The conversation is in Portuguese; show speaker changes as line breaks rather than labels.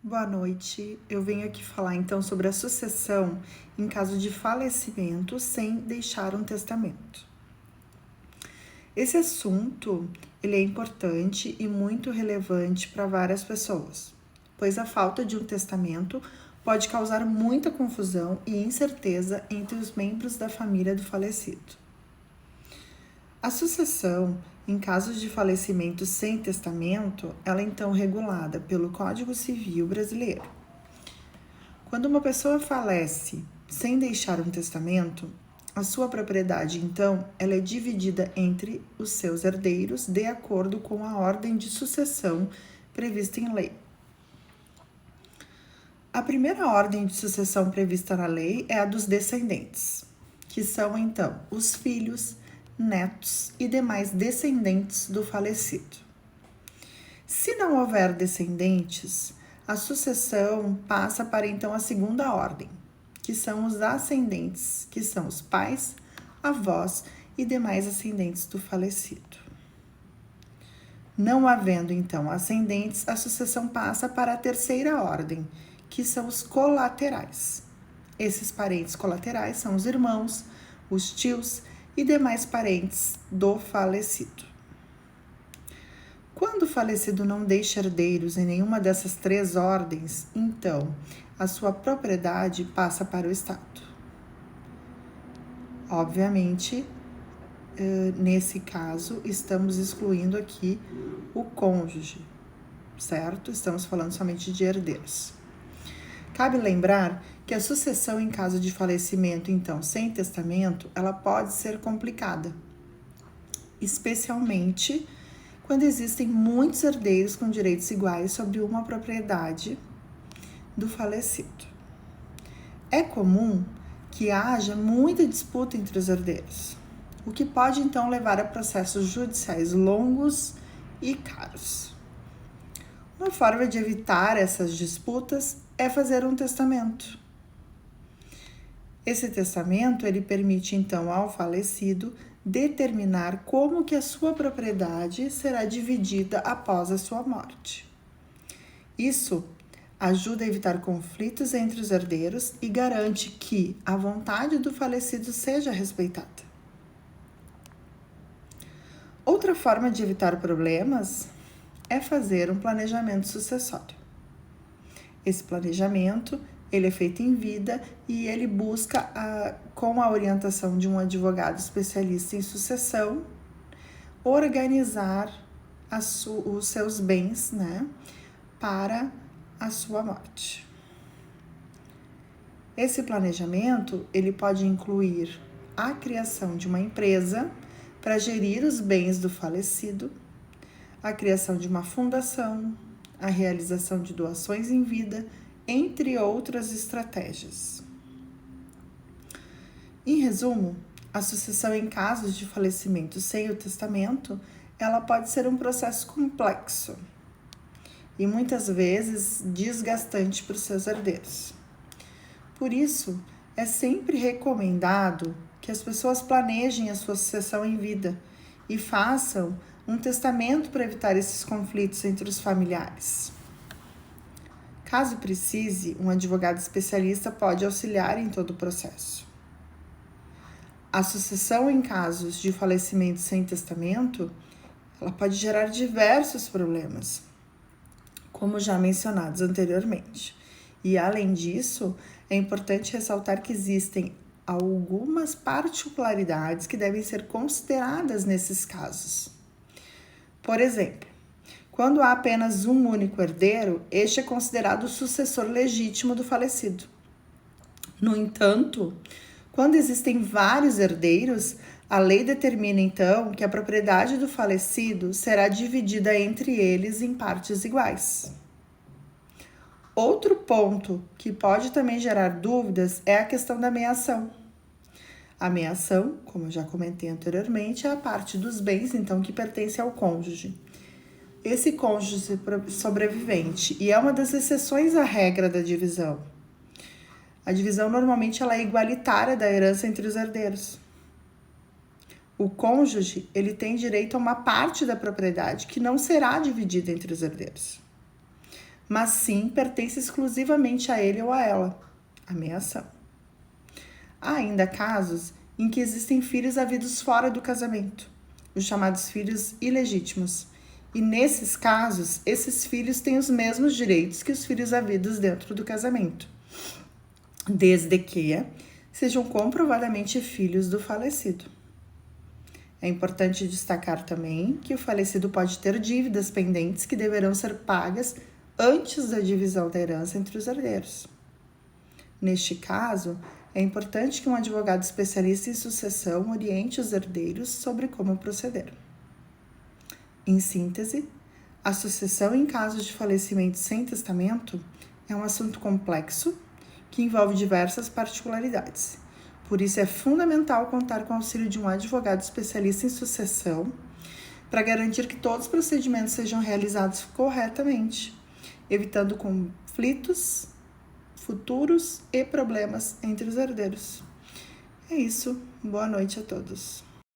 Boa noite, eu venho aqui falar então sobre a sucessão em caso de falecimento sem deixar um testamento. Esse assunto, ele é importante e muito relevante para várias pessoas, pois a falta de um testamento pode causar muita confusão e incerteza entre os membros da família do falecido. A sucessão, em casos de falecimento sem testamento, ela é então regulada pelo Código Civil Brasileiro. Quando uma pessoa falece sem deixar um testamento, a sua propriedade, então, ela é dividida entre os seus herdeiros de acordo com a ordem de sucessão prevista em lei. A primeira ordem de sucessão prevista na lei é a dos descendentes, que são, então, os filhos, netos e demais descendentes do falecido. Se não houver descendentes, a sucessão passa para então a segunda ordem, que são os ascendentes, que são os pais, avós e demais ascendentes do falecido. Não havendo então ascendentes, a sucessão passa para a terceira ordem, que são os colaterais. Esses parentes colaterais são os irmãos, os tios e demais parentes do falecido. Quando o falecido não deixa herdeiros em nenhuma dessas três ordens, então a sua propriedade passa para o Estado. Obviamente, nesse caso, estamos excluindo aqui o cônjuge, certo? Estamos falando somente de herdeiros. Cabe lembrar que a sucessão em caso de falecimento, então, sem testamento, ela pode ser complicada, especialmente quando existem muitos herdeiros com direitos iguais sobre uma propriedade do falecido. É comum que haja muita disputa entre os herdeiros, o que pode então levar a processos judiciais longos e caros. Uma forma de evitar essas disputas é fazer um testamento. Esse testamento, ele permite então ao falecido determinar como que a sua propriedade será dividida após a sua morte. Isso ajuda a evitar conflitos entre os herdeiros e garante que a vontade do falecido seja respeitada. Outra forma de evitar problemas é fazer um planejamento sucessório. Esse planejamento, ele é feito em vida e ele busca, com a orientação de um advogado especialista em sucessão, organizar os seus bens, né, para a sua morte. Esse planejamento, ele pode incluir a criação de uma empresa para gerir os bens do falecido, a criação de uma fundação, a realização de doações em vida, entre outras estratégias. Em resumo, a sucessão em casos de falecimento sem o testamento, ela pode ser um processo complexo e muitas vezes desgastante para os seus herdeiros. Por isso, é sempre recomendado que as pessoas planejem a sua sucessão em vida e façam um testamento para evitar esses conflitos entre os familiares. Caso precise, um advogado especialista pode auxiliar em todo o processo. A sucessão em casos de falecimento sem testamento, ela pode gerar diversos problemas, como já mencionados anteriormente. E, além disso, é importante ressaltar que existem algumas particularidades que devem ser consideradas nesses casos. Por exemplo, quando há apenas um único herdeiro, este é considerado o sucessor legítimo do falecido. No entanto, quando existem vários herdeiros, a lei determina então que a propriedade do falecido será dividida entre eles em partes iguais. Outro ponto que pode também gerar dúvidas é a questão da meação. A meação, como eu já comentei anteriormente, é a parte dos bens, então, que pertence ao cônjuge. Esse cônjuge sobrevivente, e é uma das exceções à regra da divisão. A divisão normalmente ela é igualitária da herança entre os herdeiros. O cônjuge, ele tem direito a uma parte da propriedade que não será dividida entre os herdeiros. mas sim pertence exclusivamente a ele ou a ela. Ameação. Há ainda casos em que existem filhos havidos fora do casamento, os chamados filhos ilegítimos. E nesses casos, esses filhos têm os mesmos direitos que os filhos havidos dentro do casamento, desde que sejam comprovadamente filhos do falecido. É importante destacar também que o falecido pode ter dívidas pendentes que deverão ser pagas antes da divisão da herança entre os herdeiros. Neste caso, é importante que um advogado especialista em sucessão oriente os herdeiros sobre como proceder. Em síntese, a sucessão em casos de falecimento sem testamento é um assunto complexo que envolve diversas particularidades. Por isso, é fundamental contar com o auxílio de um advogado especialista em sucessão para garantir que todos os procedimentos sejam realizados corretamente, evitando conflitos futuros e problemas entre os herdeiros. É isso. Boa noite a todos.